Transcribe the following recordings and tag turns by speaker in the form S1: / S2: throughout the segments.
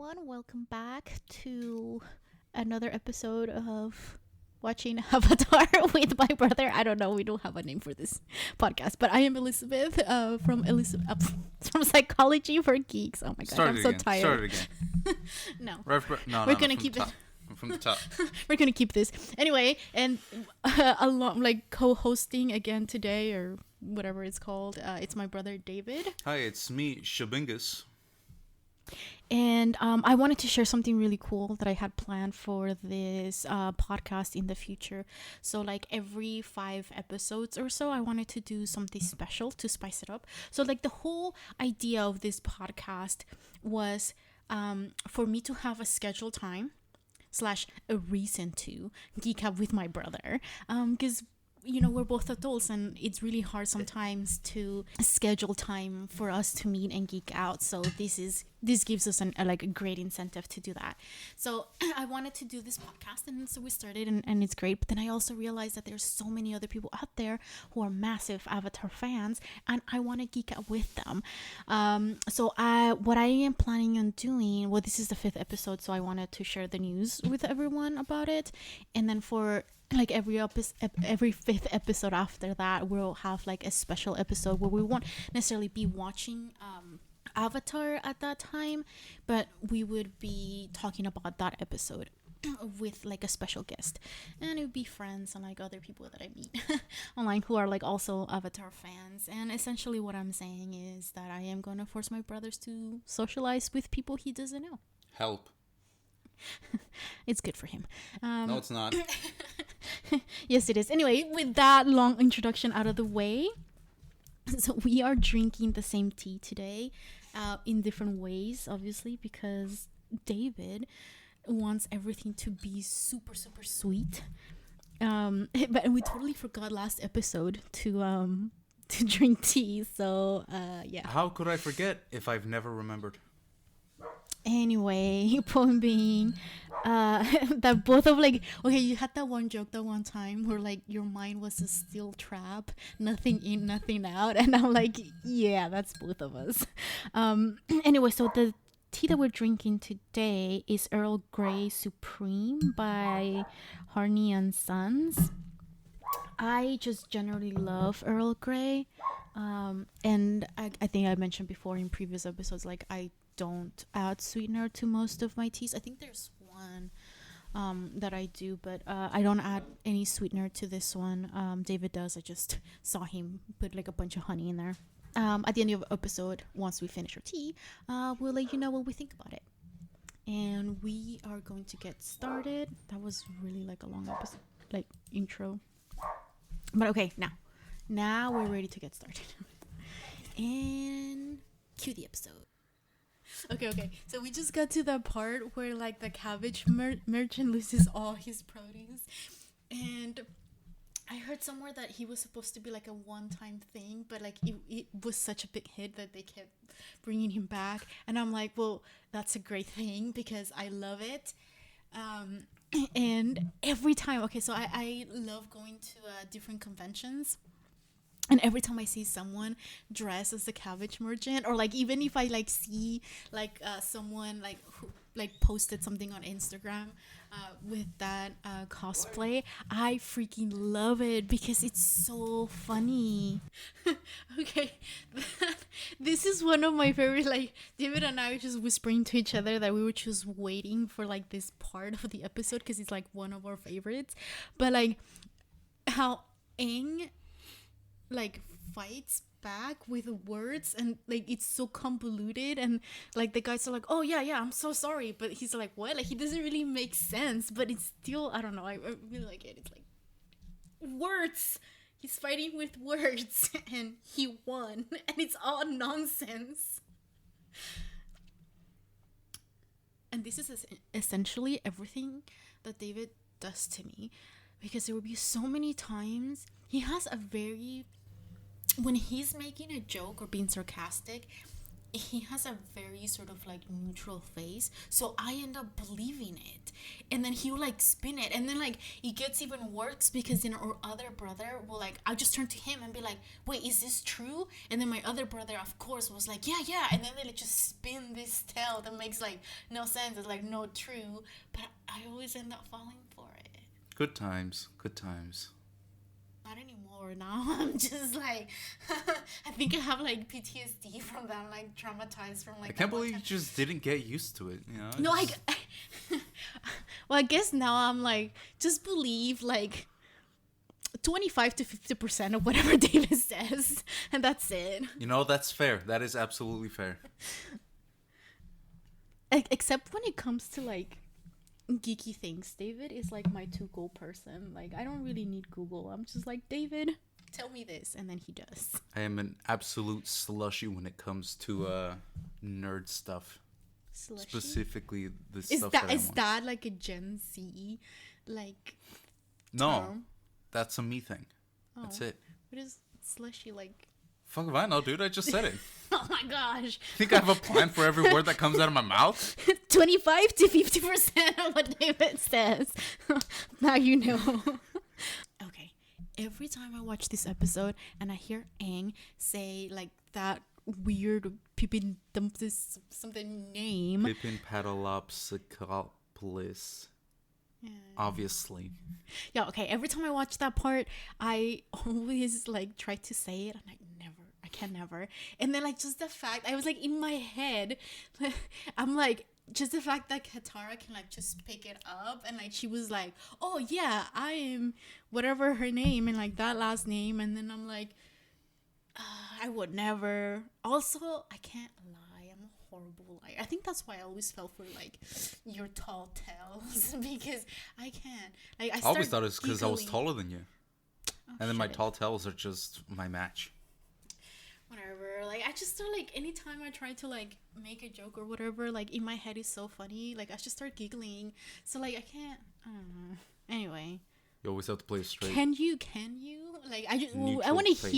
S1: everyone. Welcome back to another episode of watching Avatar with my brother. I don't know. We don't have a name for this podcast, but I am Elizabeth from Psychology for Geeks. Oh my god, I'm so tired.
S2: Start it again.
S1: No,
S2: We're
S1: gonna keep it
S2: from the top.
S1: We're gonna keep this anyway, and along like co-hosting again today or whatever it's called. It's my brother David.
S2: Hi, it's me, Shabingus.
S1: And I wanted to share something really cool that I had planned for this podcast in the future. So like every 5 episodes or so, I wanted to do something special to spice it up. So like the whole idea of this podcast was for me to have a scheduled time / a reason to geek out with my brother. Because we're both adults and it's really hard sometimes to schedule time for us to meet and geek out. So this gives us a great incentive to do that. So I wanted to do this podcast, and so we started, and it's great. But then I also realized that there's so many other people out there who are massive Avatar fans, and I want to geek out with them. So what I am planning on doing, well, this is the 5th episode, so I wanted to share the news with everyone about it. And then for like every 5th episode after that, we'll have like a special episode where we won't necessarily be watching Avatar at that time, but we would be talking about that episode with like a special guest, and it would be friends and like other people that I meet online who are like also Avatar fans. And essentially what I'm saying is that I am going to force my brothers to socialize with people he doesn't know.
S2: Help.
S1: It's good for him.
S2: No, it's not.
S1: Yes, it is. Anyway, with that long introduction out of the way, so we are drinking the same tea today in different ways, obviously, because David wants everything to be super, super sweet. But we totally forgot last episode to drink tea. So, yeah.
S2: How could I forget if I've never remembered?
S1: Anyway, point being that both of like, okay, you had that one joke that one time where like your mind was a steel trap, nothing in, nothing out, and I'm like, yeah, that's both of us. Anyway, so the tea that we're drinking today is Earl Grey Supreme by Harney and Sons. I just generally love Earl Grey, and I think I mentioned before in previous episodes, like I don't add sweetener to most of my teas. I think there's one that I do, but I don't add any sweetener to this one. David does. I just saw him put like a bunch of honey in there. At the end of the episode, once we finish our tea, we'll let you know what we think about it. And we are going to get started. That was really like a long episode, like intro. But okay, now we're ready to get started. And cue the episode. Okay. So we just got to the part where like the cabbage merchant loses all his produce, and I heard somewhere that he was supposed to be like a one-time thing, but like it was such a big hit that they kept bringing him back, and I'm like, well, that's a great thing because I love it. And every time, okay, so I love going to different conventions. And every time I see someone dressed as a cabbage merchant, or like even if I like see like someone like who like posted something on Instagram with that cosplay, I freaking love it because it's so funny. Okay, this is one of my favorite. Like David and I were just whispering to each other that we were just waiting for like this part of the episode because it's like one of our favorites. But like how Aang like fights back with words, and like it's so convoluted, and like the guys are like, oh yeah I'm so sorry, but he's like, what? Like he doesn't really make sense, but it's still, I don't know, I really like it. It's like words, he's fighting with words and he won and it's all nonsense. And this is essentially everything that David does to me, because there will be so many times he has a very, when he's making a joke or being sarcastic, he has a very sort of like neutral face, so I end up believing it, and then he will like spin it, and then like it gets even worse because then our other brother will like, I just turn to him and be like, wait, is this true? And then my other brother of course was like, yeah, and then they like just spin this tale that makes like no sense. It's like no true, but I always end up falling for it.
S2: Good times. Good times.
S1: Not anymore. Now I'm just like, I think I have like PTSD from that. I'm like traumatized from like.
S2: I can't believe you just didn't get used to it. You know.
S1: No,
S2: just...
S1: well, I guess now I'm like, just believe like 25 to 50% of whatever David says, and that's it.
S2: You know, that's fair. That is absolutely fair.
S1: Except when it comes to like geeky things, David is like my to-go person. Like, I don't really need Google. I'm just like, David, tell me this, and then he does.
S2: I am an absolute slushy when it comes to nerd stuff.
S1: Slushy?
S2: Specifically the
S1: Is
S2: stuff
S1: that
S2: that I
S1: is
S2: want.
S1: that like a Gen Z like
S2: No,
S1: term?
S2: that's a me thing. That's
S1: Oh.
S2: it.
S1: What is slushy like?
S2: Fuck if I know, dude. I just said it.
S1: Oh my gosh.
S2: Think I have a plan for every word that comes out of my mouth?
S1: 25 to 50% of what David says. Now you know. Okay. Every time I watch this episode and I hear Aang say like that weird Pippin Dumpus something name.
S2: Pippin Patalopsicopoulos.
S1: Yeah.
S2: Obviously.
S1: Yeah, okay. Every time I watch that part, I always like try to say it and I can never. And then like just the fact, I was like in my head, I'm like, just the fact that Katara can like just pick it up and like she was like, oh yeah, I am whatever her name and like that last name, and then I'm like, I would never. Also, I can't lie, I'm a horrible liar. I think that's why I always fell for like your tall tales because I can't. Like
S2: I always thought it was because I was
S1: giggling.
S2: taller than you.
S1: Oh,
S2: And then my
S1: shut it.
S2: tall tales are just my match.
S1: Whatever, like I just start like anytime I try to like make a joke or whatever, like in my head is so funny, like I just start giggling, so like I can't, I don't know. Anyway,
S2: You always have to play it straight.
S1: can you like I
S2: Neutral
S1: want to
S2: face.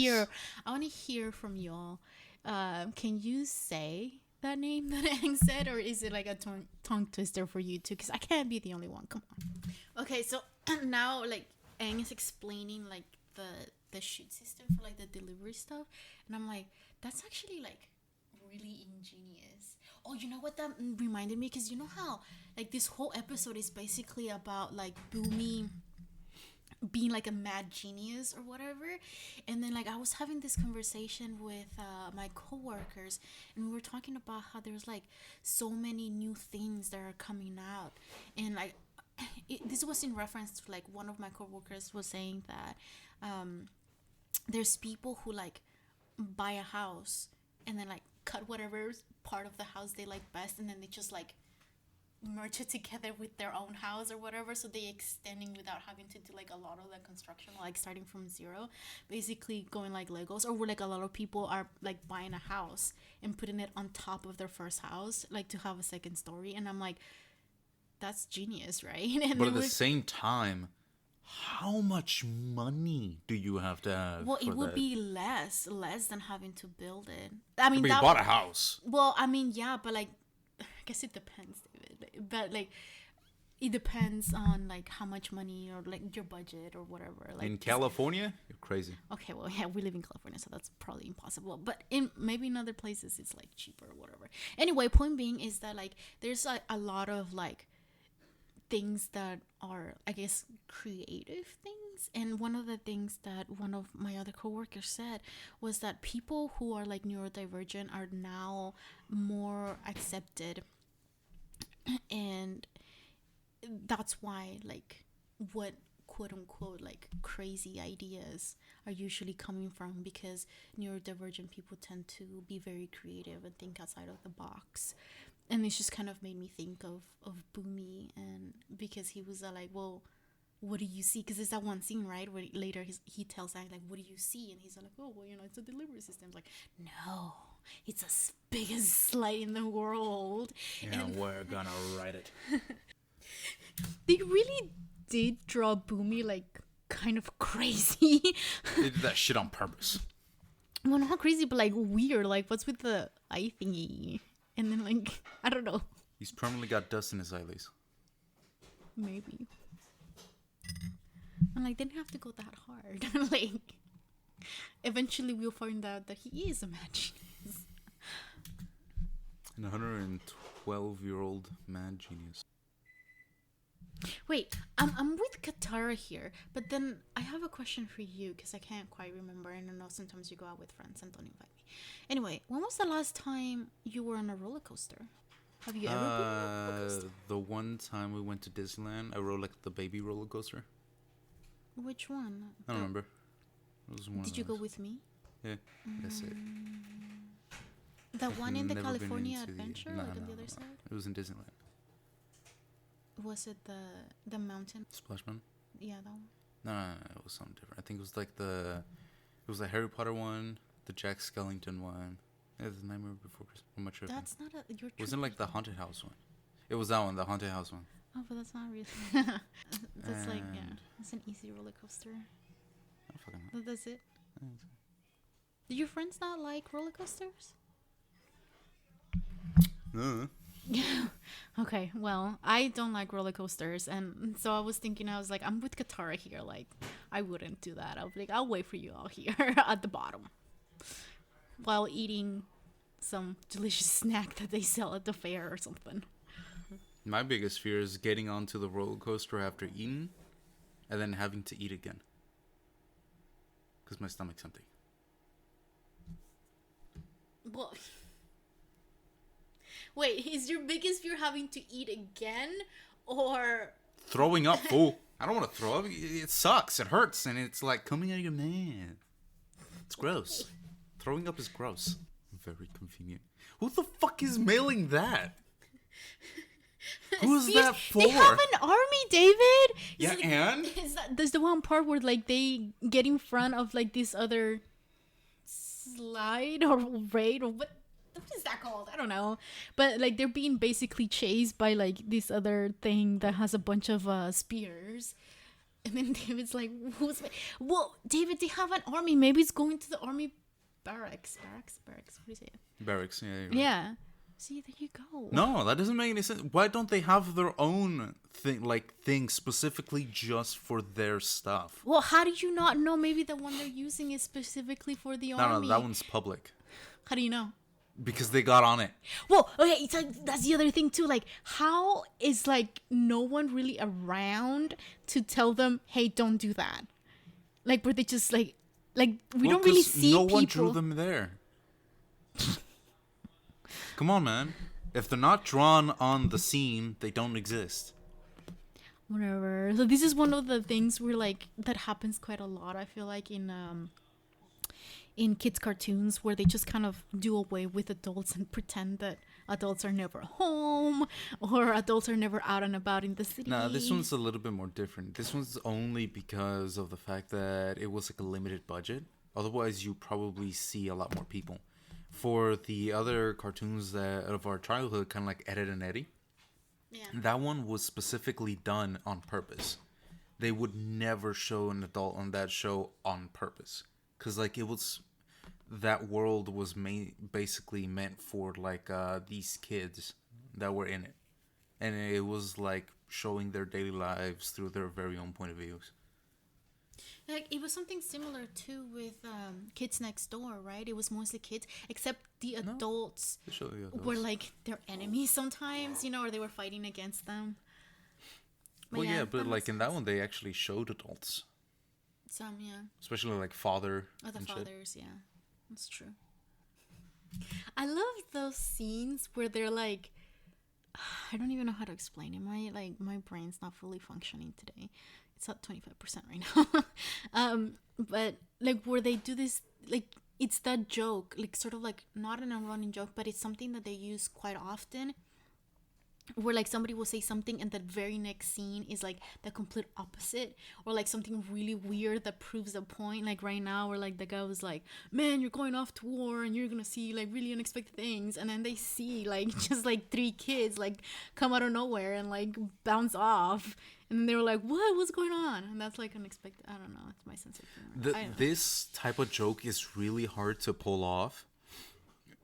S1: hear from y'all. Can you say that name that Aang said, or is it like a tongue twister for you too, because I can't be the only one, come on. Okay, so now like Aang is explaining like the shoot system for like the delivery stuff, and I'm like, that's actually like really ingenious. Oh, you know what that reminded me, because you know how like this whole episode is basically about like Boomy being like a mad genius or whatever, and then like I was having this conversation with my coworkers, and we were talking about how there's like so many new things that are coming out, and like this was in reference to like one of my coworkers was saying that there's people who like buy a house and then like cut whatever part of the house they like best, and then they just like merge it together with their own house or whatever, so they extending without having to do like a lot of the construction, like starting from zero, basically going like Legos, or where like a lot of people are like buying a house and putting it on top of their first house like to have a second story, and I'm like, that's genius, right? And
S2: But at
S1: then
S2: the same time, how much money do you have to have?
S1: well,
S2: for
S1: it would
S2: that?
S1: be less than having to build it. I mean,
S2: But you
S1: that,
S2: bought a house.
S1: well, I mean, yeah, but like, I guess it depends, David. But like, it depends on like how much money or like your budget or whatever. Like
S2: In California? You're crazy.
S1: okay, well, yeah, we live in California, so that's probably impossible. But in maybe in other places, it's like cheaper or whatever. Anyway, point being is that like there's like a lot of like things that are, I guess, creative things. And one of the things that one of my other coworkers said was that people who are like neurodivergent are now more accepted, and that's why like what quote unquote like crazy ideas are usually coming from, because neurodivergent people tend to be very creative and think outside of the box. And it's just kind of made me think of Boomy, and because he was like, well, what do you see? Because there's that one scene, right, where later he tells Aang like, what do you see? And he's like, oh, well, you know, it's a delivery system. It's like, no, it's the biggest slide in the world.
S2: Yeah,
S1: And
S2: we're gonna write it.
S1: they really did draw Boomy like kind of crazy.
S2: They did that shit on purpose.
S1: Well, not crazy, but like weird. Like, what's with the eye thingy? And then like, I don't know.
S2: He's permanently got dust in his eyelids.
S1: Maybe. And like, didn't have to go that hard. Like, eventually we'll find out that he is a mad genius.
S2: An 112-year-old mad genius.
S1: Wait, I'm with Katara here, but then I have a question for you because I can't quite remember. And I know sometimes you go out with friends and don't invite me. Anyway, when was the last time you were on a roller coaster? Have you ever been on a roller coaster?
S2: The one time we went to Disneyland, I rode like the baby roller coaster.
S1: Which one?
S2: I don't remember. It was one
S1: Did
S2: of
S1: you go
S2: those.
S1: with me?
S2: Yeah, that's it.
S1: The one in the
S2: Never been
S1: California
S2: into
S1: Adventure,
S2: no,
S1: like on
S2: no,
S1: the other
S2: no.
S1: side?
S2: It was in Disneyland.
S1: Was it the mountain?
S2: Splash Mountain?
S1: Yeah, that one.
S2: No, it was something different. I think it was like it was the Harry Potter one, the Jack Skellington one. Yeah, the Nightmare Before Christmas. I'm not sure.
S1: That's not a. You're
S2: Wasn't like the Haunted House one. It was that one, the Haunted House one.
S1: Oh, but that's not really. That's like, yeah,
S2: And-
S1: it's an easy roller coaster.
S2: I don't fucking know.
S1: That's it. Do your friends not like roller coasters? Okay, well, I don't like roller coasters, and so I was thinking, I was like, I'm with Katara here. Like, I wouldn't do that. I'll be like, I'll wait for you all here at the bottom while eating some delicious snack that they sell at the fair or something.
S2: My biggest fear is getting onto the roller coaster after eating, and then having to eat again. Because my stomach's empty.
S1: Well, wait, is your biggest fear having to eat again, or
S2: Throwing up, fool. I don't want to throw up. It sucks. It hurts, and it's like coming out of your mouth. It's gross. Throwing up is gross. Very convenient. Who the fuck is mailing that? Who's that for?
S1: They have an army, David.
S2: Yeah,
S1: It's
S2: and?
S1: there's the one part where like they get in front of like this other slide or raid or what is that called? I don't know. But like they're being basically chased by like this other thing that has a bunch of spears. And then David's like, who's... Well, David, they have an army. Maybe it's going to the army barracks. What do you say?
S2: Barracks, yeah. You're right.
S1: Yeah. See, there you go.
S2: No, that doesn't make any sense. Why don't they have their own thing specifically just for their stuff?
S1: Well, how do you not know? Maybe the one they're using is specifically for the army.
S2: No, that one's public.
S1: How do you know?
S2: Because they got on it.
S1: Well, okay, it's like that's the other thing too. Like, how is like no one really around to tell them, "Hey, don't do that"? Like, were they just like we don't really
S2: 'Cause
S1: see
S2: no
S1: people.
S2: one drew them there. Come on, man. If they're not drawn on the scene, they don't exist.
S1: Whatever. So this is one of the things where like that happens quite a lot. I feel like in kids cartoons where they just kind of do away with adults and pretend that adults are never home or adults are never out and about in the city.
S2: Nah, this one's a little bit more different. This one's only because of the fact that it was like a limited budget. Otherwise, you probably see a lot more people. For the other cartoons that of our childhood, kind of like Ed, Edd and Eddie,
S1: Yeah.
S2: that one was specifically done on purpose. They would never show an adult on that show on purpose. Because like it was... That world was basically meant for like these kids that were in it, and it was like showing their daily lives through their very own point of views.
S1: Like it was something similar too with Kids Next Door, right? It was mostly kids, except the adults
S2: They show the adults.
S1: were like their enemies sometimes, you know, or they were fighting against them.
S2: Well, yeah, but
S1: that
S2: like
S1: makes
S2: in that
S1: sense.
S2: one, they actually showed adults,
S1: Some, yeah.
S2: especially like father.
S1: Oh, the
S2: and shit.
S1: fathers, yeah. That's true. I love those scenes where they're like, I don't even know how to explain it. My brain's not fully functioning today. It's at 25% right now. But like where they do this, like it's that joke, like sort of like not an running joke, but it's something that they use quite often. Where like somebody will say something and the very next scene is like the complete opposite, or like something really weird that proves a point. Like right now where like the guy was like, man, you're going off to war and you're gonna see like really unexpected things, and then they see like just like 3 kids like come out of nowhere and like bounce off, And then they were like, what's going on? And that's like unexpected. I don't know, it's my sense of humor.
S2: This type of joke is really hard to pull off,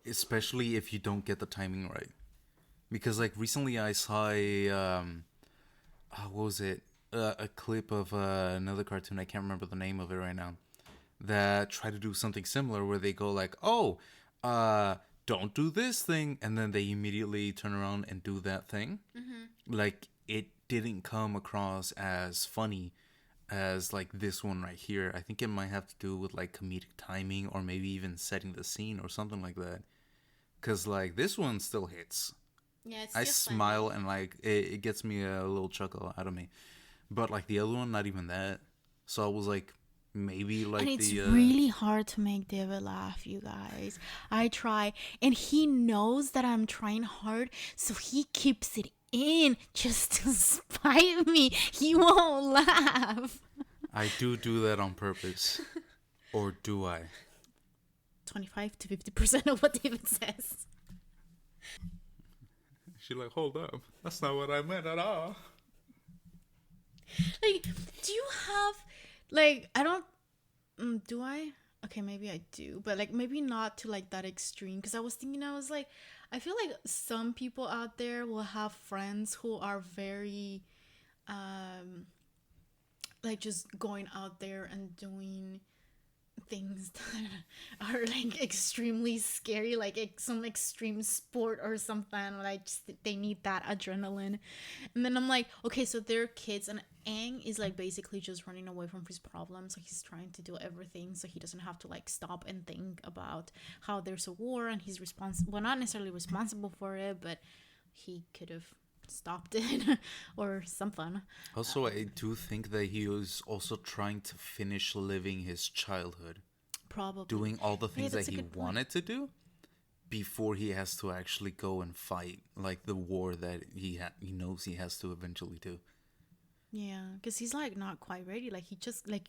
S2: especially if you don't get the timing right. Because like recently I saw what was it? A clip of another cartoon. I can't remember the name of it right now. That try to do something similar where they go like, "Oh, don't do this thing," and then they immediately turn around and do that thing. Mm-hmm. Like it didn't come across as funny as like this one right here. I think it might have to do with like comedic timing or maybe even setting the scene or something like that. Cause like this one still hits.
S1: Yeah, it's
S2: I
S1: still
S2: smile
S1: funny.
S2: and like it gets me a little chuckle out of me. But like the other one, not even that. So I was like, maybe like
S1: And it's
S2: the
S1: really hard to make David laugh, you guys. I try, and he knows that I'm trying hard, so he keeps it in just to spite me. He won't laugh.
S2: I do that on purpose. Or do I?
S1: 25 to 50% of what David says.
S2: She's like, hold up. That's not what I meant at all.
S1: Like, do you have, like, I don't, do I? Okay, maybe I do, but like maybe not to like that extreme. Because I was thinking, I was like, I feel like some people out there will have friends who are very, like just going out there and doing things that are like extremely scary, like some extreme sport or something. Like just, they need that adrenaline. And then I'm like, okay, so they're kids, and Aang is like basically just running away from his problems. So he's trying to do everything so he doesn't have to like stop and think about how there's a war, and he's responsible, well, not necessarily responsible for it, but he could have stopped it or something.
S2: Also, I do think that he was also trying to finish living his childhood.
S1: Probably
S2: Doing all the things that
S1: that's a
S2: he
S1: good point.
S2: wanted to do before he has to actually go and fight like the war that he knows he has to eventually do.
S1: Yeah, because he's like not quite ready. Like he just like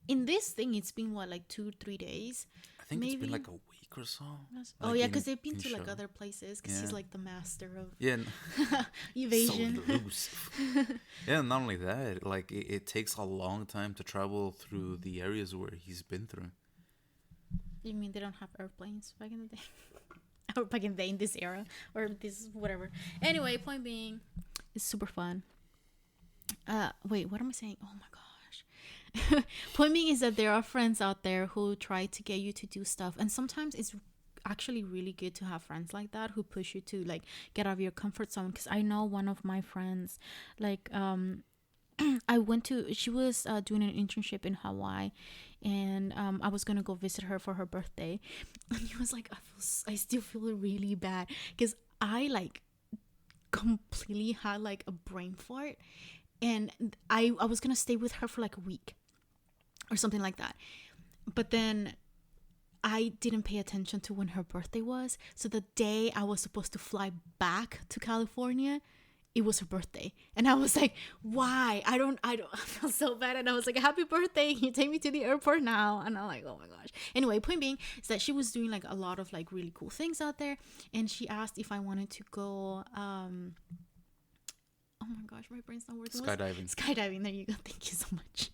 S1: in this thing, it's been what, like 2-3 days.
S2: I think
S1: Maybe.
S2: it's been like a week or so.
S1: Oh
S2: Like
S1: yeah,
S2: in-
S1: because they've been
S2: in
S1: to like
S2: show.
S1: other places. Because he's
S2: Yeah.
S1: like the master of
S2: Yeah,
S1: evasion.
S2: so elusive. Yeah, not only that, like it takes a long time to travel through the areas where he's been through.
S1: You mean they don't have airplanes back in the day? Or back in the day, in this era, or this whatever. Anyway, point being, it's super fun. Wait, what am I saying? Oh my gosh. Point being is that there are friends out there who try to get you to do stuff, and sometimes it's actually really good to have friends like that who push you to like get out of your comfort zone. Because I know one of my friends, like she was doing an internship in Hawaii, and I was gonna go visit her for her birthday, and he was like, I still feel really bad because I like completely had like a brain fart, and I was gonna stay with her for like a week or something like that, but then I didn't pay attention to when her birthday was. So the day I was supposed to fly back to California, it was her birthday. And I was like, why? I felt so bad. And I was like, happy birthday. Can you take me to the airport now? And I'm like, oh my gosh. Anyway, point being is that she was doing like a lot of like really cool things out there. And she asked if I wanted to go, oh my gosh, my brain's not working. Skydiving, there you go. Thank you so much.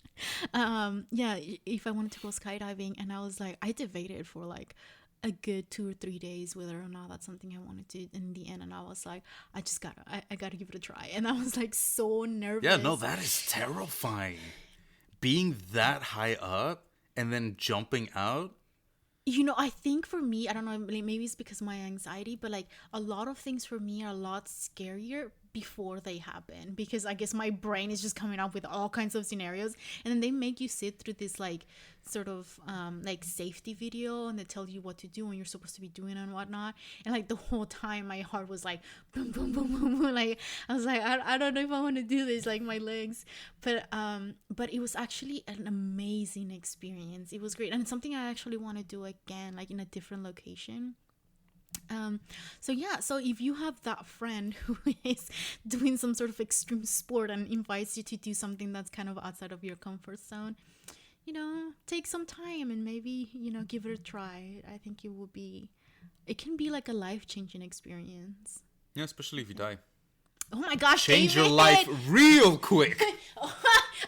S1: Yeah, if I wanted to go skydiving, and I was like, I debated for like a good 2 or 3 days whether or not that's something I wanted to in the end, and I was like, I gotta give it a try. And I was like so nervous.
S2: Yeah, no, that is terrifying. Being that high up and then jumping out.
S1: You know, I think for me, I don't know, maybe it's because of my anxiety, but like a lot of things for me are a lot scarier before they happen, because I guess my brain is just coming up with all kinds of scenarios, and then they make you sit through this like sort of like safety video, and they tell you what to do and you're supposed to be doing and whatnot. And like the whole time my heart was like boom boom boom boom, boom. Like I was like, I don't know if I want to do this, like my legs. But it was actually an amazing experience. It was great, and it's something I actually want to do again, like in a different location. So yeah, so if you have that friend who is doing some sort of extreme sport and invites you to do something that's kind of outside of your comfort zone, you know, take some time and maybe, you know, give it a try. I think it can be like a life-changing experience.
S2: Yeah, especially if you die.
S1: Oh my gosh,
S2: Change your
S1: David.
S2: life real quick.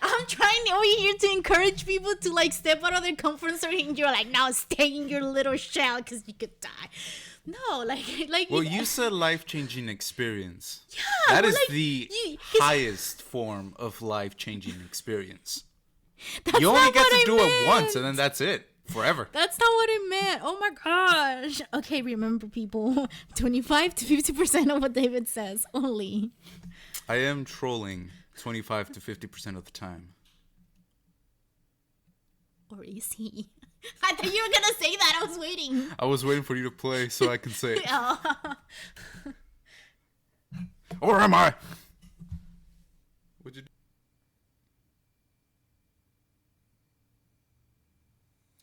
S1: I'm trying over here to encourage people to like step out of their comfort zone, and you're like, now stay in your little shell because you could die. No, like.
S2: Well, you said life-changing experience.
S1: Yeah,
S2: that
S1: well,
S2: is
S1: like,
S2: the
S1: 'cause
S2: highest form of life-changing experience.
S1: that's
S2: You only
S1: not
S2: get
S1: what
S2: to
S1: I
S2: do it once, and
S1: meant.
S2: then that's it forever.
S1: That's not what I meant. Oh my gosh. Okay, remember, people, 25 to 50% of what David says only.
S2: I am trolling 25 to 50% of the time.
S1: Or is he? I thought you were gonna say that. I was waiting.
S2: I was waiting for you to play so I can say it.
S1: Oh.
S2: Or am I? What'd you do?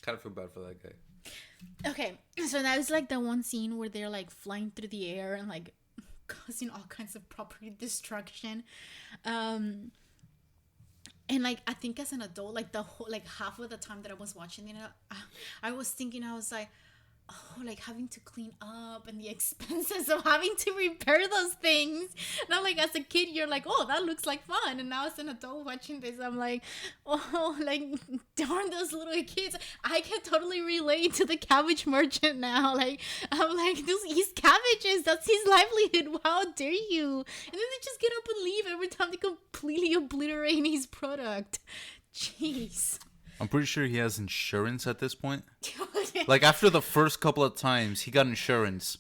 S2: Kind of feel bad for that guy.
S1: Okay, so that was like the one scene where they're like flying through the air and like causing all kinds of property destruction. And like I think as an adult, like the whole like half of the time that I was watching it, I was thinking, I was like, oh, like having to clean up and the expenses of having to repair those things. And I'm like, as a kid, you're like, oh, that looks like fun. And now as an adult watching this, I'm like, oh, like darn those little kids. I can totally relate to the cabbage merchant now. Like, I'm like, he's cabbages. That's his livelihood. How dare you? And then they just get up and leave every time they completely obliterate his product. Jeez.
S2: I'm pretty sure he has insurance at this point. Like, after the first couple of times, he got insurance.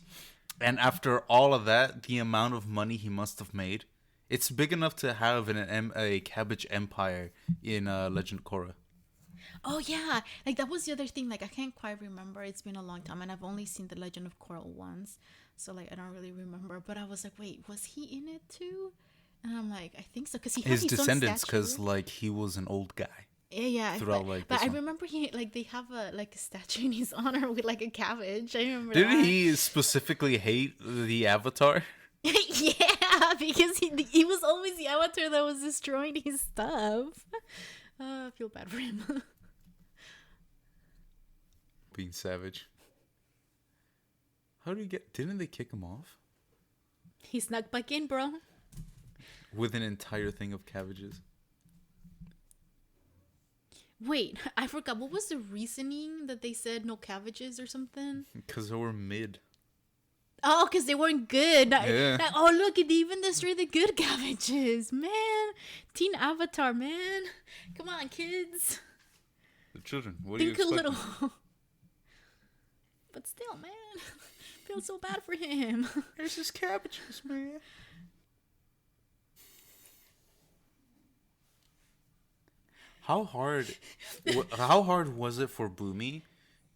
S2: And after all of that, the amount of money he must have made, it's big enough to have a cabbage empire in Legend of Korra.
S1: Oh, yeah. Like, that was the other thing. Like, I can't quite remember. It's been a long time. And I've only seen The Legend of Korra once. So, like, I don't really remember. But I was like, wait, was he in it too? And I'm like, I think so. Because he has
S2: His
S1: his
S2: descendants,
S1: own
S2: because,
S1: statue.
S2: like, he was an old guy.
S1: Yeah.
S2: Throughout, like,
S1: but
S2: this
S1: I
S2: one.
S1: remember they have a statue in his honor with, like, a cabbage. I remember
S2: Didn't
S1: that.
S2: he specifically hate the Avatar?
S1: Yeah, because he was always the avatar that was destroying his stuff. I feel bad for him.
S2: Being savage. How did he get... Didn't they kick him off?
S1: He snuck back in, bro.
S2: With an entire thing of cabbages.
S1: Wait, I forgot. What was the reasoning that they said no cabbages or something?
S2: Because they were mid.
S1: Oh, because they weren't good.
S2: Yeah.
S1: Oh, look, it even destroyed the good cabbages. Man, Teen Avatar, man. Come on, kids.
S2: The children. What do you
S1: Think a
S2: expect?
S1: little. But still, man. Feel so bad for him.
S2: There's just cabbages, man. How hard was it for Boomy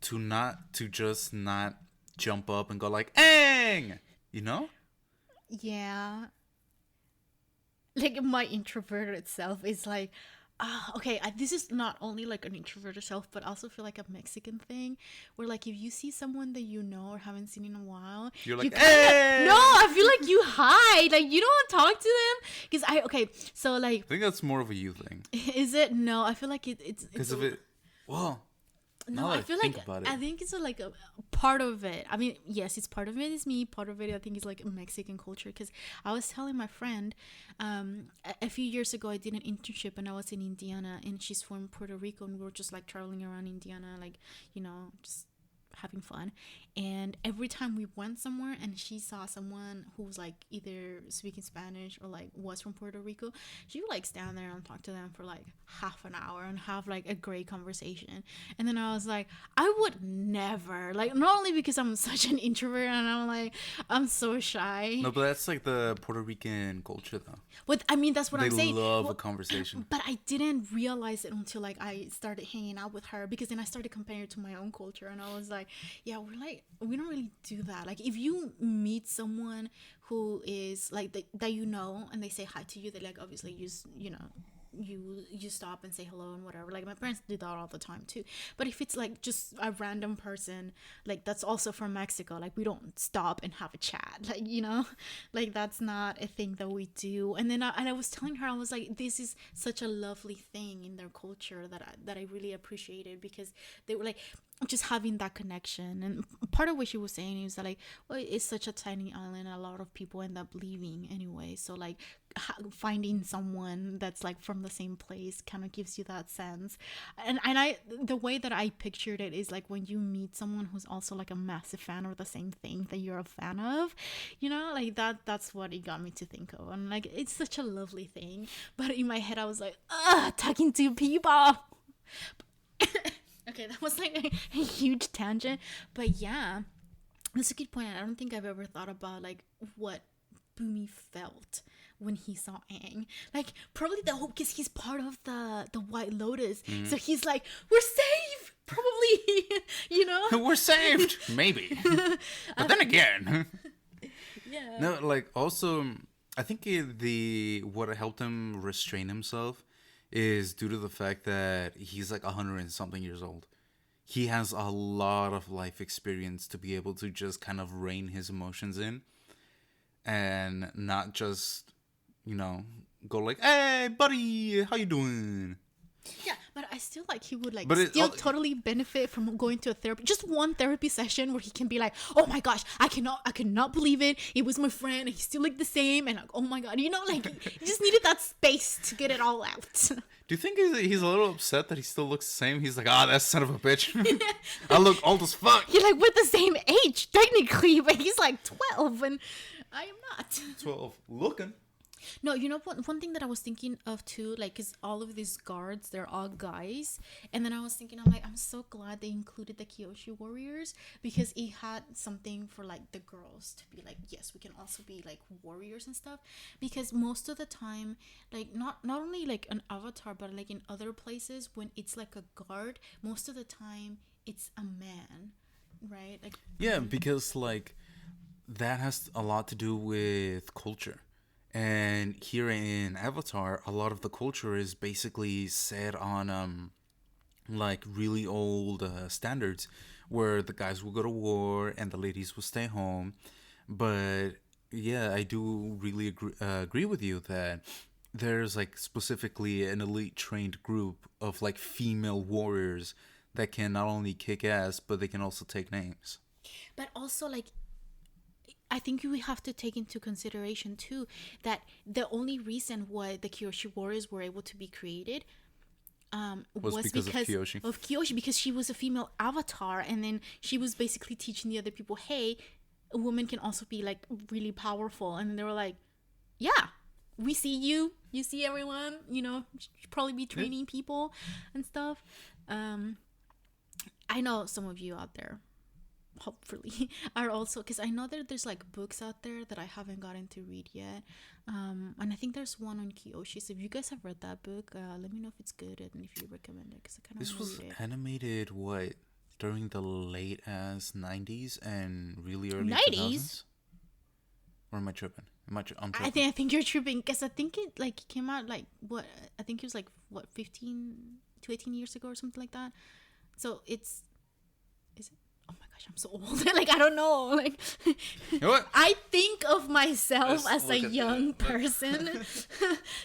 S2: to just not jump up and go like, "Aang!" You know?
S1: Yeah. Like, my introverted self is like, okay, this is not only like an introverted self, but also feel like a Mexican thing where, like, if you see someone that you know or haven't seen in a while,
S2: You're
S1: you
S2: like,
S1: kinda,
S2: "Hey!"
S1: no, I feel like you hide, like, you don't talk to them. Because so, like,
S2: I think that's more of a you thing.
S1: is it? No, I feel like it's
S2: Because of it. Well,
S1: no,
S2: now that
S1: I feel
S2: think
S1: like
S2: about it.
S1: I think it's like a part of it. I mean, yes, it's part of it is me. Part of it, I think, is like a Mexican culture. Because I was telling my friend, a few years ago, I did an internship and I was in Indiana, and she's from Puerto Rico, and we were just like traveling around Indiana, like, you know, just having fun. And every time we went somewhere and she saw someone who was like either speaking Spanish or like was from Puerto Rico, she would like stand there and talk to them for like half an hour and have like a great conversation. And then I was like, I would never, like, not only because I'm such an introvert and I'm so shy.
S2: No, but that's like the Puerto Rican culture, though.
S1: But I mean, that's what I'm saying.
S2: They love a conversation.
S1: But I didn't realize it until like I started hanging out with her, because then I started comparing it to my own culture, and I was like, yeah, we don't really do that. Like, if you meet someone who is like that you know, and they say hi to you, they like obviously use, you know, you stop and say hello and whatever. Like my parents do that all the time too. But if it's like just a random person, like that's also from Mexico, like we don't stop and have a chat, like, you know, like that's not a thing that we do. And then I was telling her, I was like, this is such a lovely thing in their culture that I really appreciated, because they were like just having that connection. And part of what she was saying is that, like, well, it's such a tiny island, a lot of people end up leaving anyway, so like finding someone that's like from the same place kind of gives you that sense. And I, the way that I pictured it is like when you meet someone who's also like a massive fan of the same thing that you're a fan of, you know, like that's what it got me to think of. And like it's such a lovely thing, but in my head I was like, talking to people. Okay, that was like a huge tangent, but yeah, that's a good point. I don't think I've ever thought about like what Boomy felt when he saw Aang. Like probably the hope, because he's part of the White Lotus, so he's like, we're safe, probably. You know,
S2: we're saved, maybe. But then again,
S1: yeah.
S2: no, like also, I think what helped him restrain himself is due to the fact that he's like 100 and something years old. He has a lot of life experience to be able to just kind of rein his emotions in and not just, you know, go like, hey, buddy, how you doing?
S1: Yeah, but I still like he would like
S2: But
S1: still totally benefit from going to a therapy, just one therapy session where he can be like, oh my gosh, I cannot believe it. It was my friend, and he's still like the same, and like, oh my god, you know, like he just needed that space to get it all out.
S2: Do you think he's a little upset that he still looks the same? He's like, that son of a bitch. I look old as fuck.
S1: You're like, we're the same age technically, but he's like 12 and I am not.
S2: 12 looking.
S1: No, you know what? One thing that I was thinking of too, like, is all of these guards, they're all guys. And then I was thinking, I'm like, I'm so glad they included the Kyoshi warriors, because it had something for like the girls to be like, yes, we can also be like warriors and stuff. Because most of the time, like not only like an Avatar, but like in other places, when it's like a guard, most of the time it's a man, right? Like,
S2: yeah, because like that has a lot to do with culture. And here in Avatar, a lot of the culture is basically set on like really old standards, where the guys will go to war and the ladies will stay home. But yeah, I do really agree with you that there's like specifically an elite trained group of like female warriors that can not only kick ass, but they can also take names.
S1: but also like I think we have to take into consideration too that the only reason why the Kyoshi warriors were able to be created was because of Kyoshi, because she was a female avatar, and then she was basically teaching the other people, hey, a woman can also be like really powerful. And they were like, yeah, we see you see everyone, you know, should probably be training people and stuff. I know some of you out there hopefully are also, because I know that there's like books out there that I haven't gotten to read yet, and I think there's one on Kyoshi, so if you guys have read that book, let me know if it's good and if you recommend it, because I kind of
S2: this was animated what, during the late ass 90s and really early 90s, or am I tripping? I'm tripping.
S1: I think you're tripping, because I think it like came out like what, I think it was like what, 15 to 18 years ago or something like that. So is it? Oh my gosh, I'm so old. Like, I don't know. Like,
S2: you know what?
S1: I think of myself as a young person.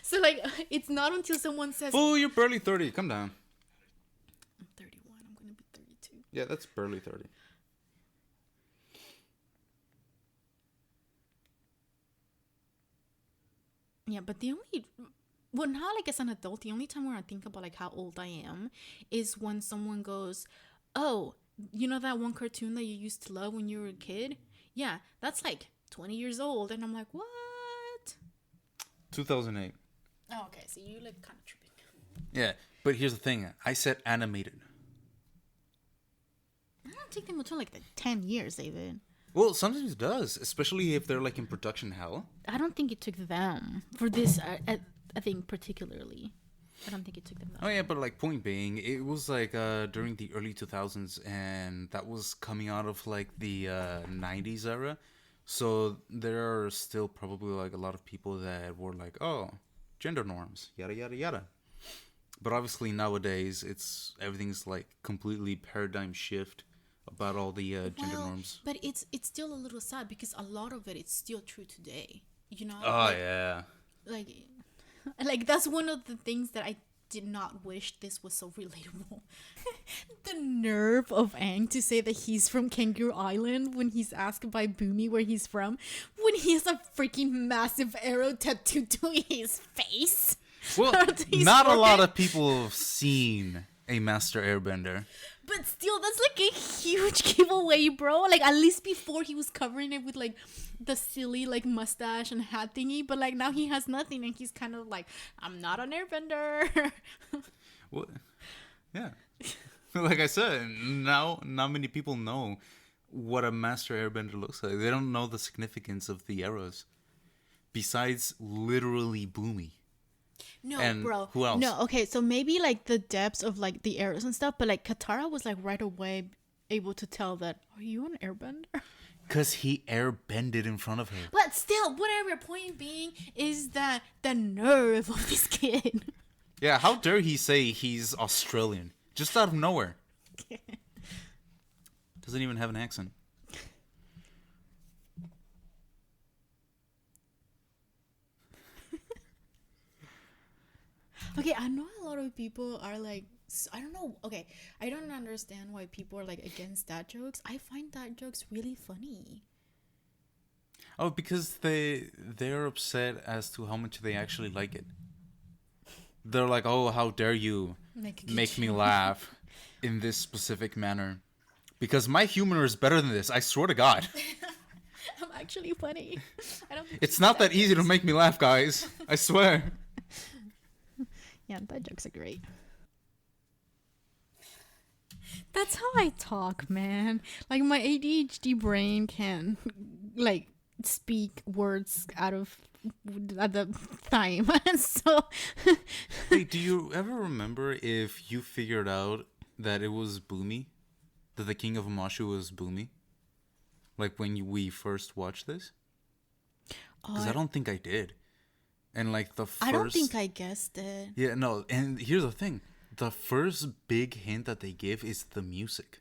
S1: So, like, it's not until someone says,
S2: "Fool, you're barely 30. Come down."
S1: I'm 31. I'm going to be 32.
S2: Yeah, that's barely 30.
S1: Yeah, but the only... Well, now, like, as an adult, the only time where I think about, like, how old I am is when someone goes, oh, you know that one cartoon that you used to love when you were a kid? Yeah, that's like 20 years old. And I'm like, what?
S2: 2008.
S1: Oh, okay. So you like kind of tripping.
S2: Yeah, but here's the thing. I said animated.
S1: I don't think them until like the 10 years, David.
S2: Well, sometimes it does, especially if they're like in production hell.
S1: I don't think it took them for this, I think, particularly. I don't think it took them that long.
S2: Oh yeah, but like point being, it was like during the early 2000s, and that was coming out of like the 90s era. So there are still probably like a lot of people that were like, oh, gender norms, yada yada yada. But obviously nowadays everything's like completely paradigm shift about all the gender
S1: Well,
S2: norms.
S1: but it's still a little sad because a lot of it is still true today. You know,
S2: Oh yeah.
S1: like like that's one of the things that I did not wish this was so relatable. The nerve of Aang to say that he's from Kangaroo Island when he's asked by Boomy where he's from, when he has a freaking massive arrow tattooed to his face.
S2: Well,
S1: Or to his
S2: not a lot
S1: forehead.
S2: of people have seen a Master Airbender.
S1: But still, that's like a huge giveaway, bro. Like, at least before he was covering it with like the silly like mustache and hat thingy, but like now he has nothing and he's kind of like, I'm not an airbender.
S2: What? Yeah. Like I said, now not many people know what a Master Airbender looks like. They don't know the significance of the arrows. Besides literally Boomy.
S1: No,
S2: And
S1: bro.
S2: who else?
S1: No, okay, so maybe like the depths of like the arrows and stuff, but like Katara was like right away able to tell that, are you an airbender?
S2: Because he airbended in front of her.
S1: But still, whatever. Point being is that the nerve of this kid.
S2: Yeah, how dare he say he's Australian? Just out of nowhere. Doesn't even have an accent.
S1: Okay, I know a lot of people are like, I don't know. Okay, I don't understand why people are like against dad jokes. I find dad jokes really funny.
S2: Oh, because they're upset as to how much they actually like it. They're like, oh, how dare you make me laugh in this specific manner. Because my humor is better than this, I swear to God.
S1: I'm actually funny. I don't. Think
S2: It's not that easy to make me laugh, guys. I swear.
S1: Yeah, dad jokes are great. That's how I talk, man. Like my ADHD brain can like speak words out of at the time. So
S2: Hey, do you ever remember if you figured out that it was Boomy? That the king of Amashu was Boomy? Like when we first watched this? Because I don't think I did. And like the first...
S1: I don't think I guessed it.
S2: Yeah, no, and here's the thing. The first big hint that they give is the music.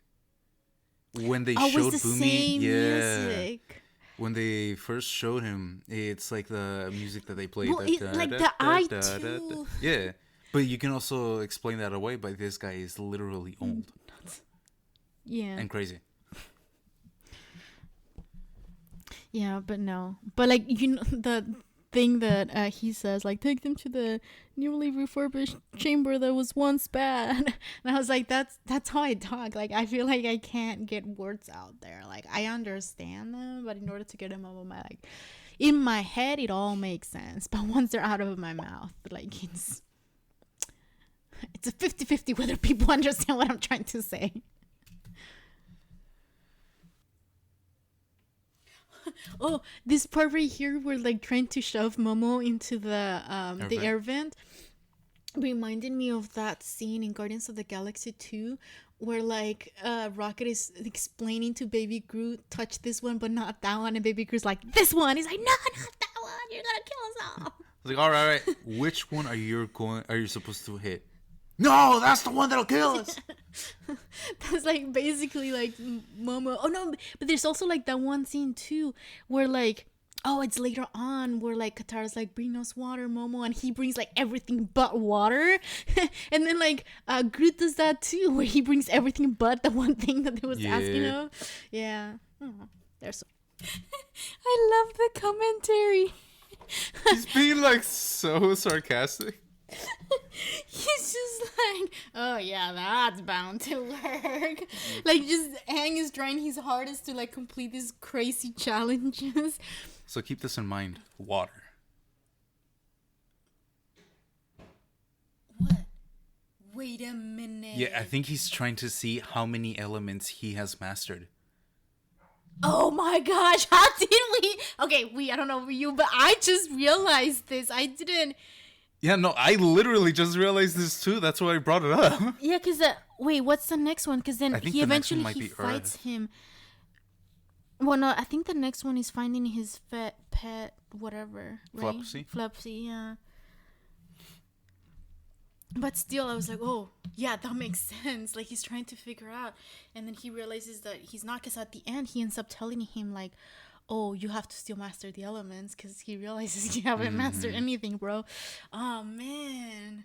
S2: When they showed
S1: it's the
S2: Boomy...
S1: same
S2: Yeah.
S1: music.
S2: When they first showed him, it's like the music that they played.
S1: Well, like the eye too.
S2: Yeah. But you can also explain that away by this guy is literally old
S1: Yeah.
S2: and crazy.
S1: Yeah, but no. But like the thing that he says, like, take them to the newly refurbished chamber that was once bad. And I was like, that's how I talk. Like, I feel like I can't get words out there. Like, I understand them, but in order to get them out of my like, in my head, it all makes sense. But once they're out of my mouth, like it's a 50-50 whether people understand what I'm trying to say. Oh, this part right here, we're like trying to shove Momo into the air vent, reminded me of that scene in Guardians of the Galaxy 2 where like Rocket is explaining to Baby Groot, touch this one but not that one, and Baby Groot's like, this one. He's like, no, not that one, you're gonna kill us all.
S2: I was like, all right. Which one are you supposed to hit? No, that's the one that'll kill us.
S1: That's like basically like Momo. Oh no, but there's also like that one scene too where like, oh, it's later on where like Katara's like, bring us water, Momo, and he brings like everything but water. And then like Groot does that too, where he brings everything but the one thing that they was asking of. Yeah. Oh, there's so I love the commentary.
S2: He's being like so sarcastic.
S1: He's just like, oh yeah, that's bound to work. Like, just Aang is trying his hardest to like complete these crazy challenges.
S2: So keep this in mind. Water.
S1: What? Wait a minute.
S2: Yeah, I think he's trying to see how many elements he has mastered.
S1: Oh my gosh, how did we? Okay, I don't know for you, but I just realized this. I didn't.
S2: Yeah, no, I literally just realized this too. That's why I brought it up.
S1: Yeah, because wait, what's the next one? Because then
S2: I think
S1: he
S2: the next one
S1: eventually
S2: might
S1: he
S2: be
S1: fights
S2: Earth.
S1: him. Well, no, I think the next one is finding his pet, whatever. Right?
S2: Flopsy?
S1: Flopsy, yeah. But still, I was like, oh, yeah, that makes sense. Like, he's trying to figure out. And then he realizes that he's not, because at the end, he ends up telling him, like, oh, you have to still master the elements, because he realizes you haven't mastered anything, bro. Oh, man.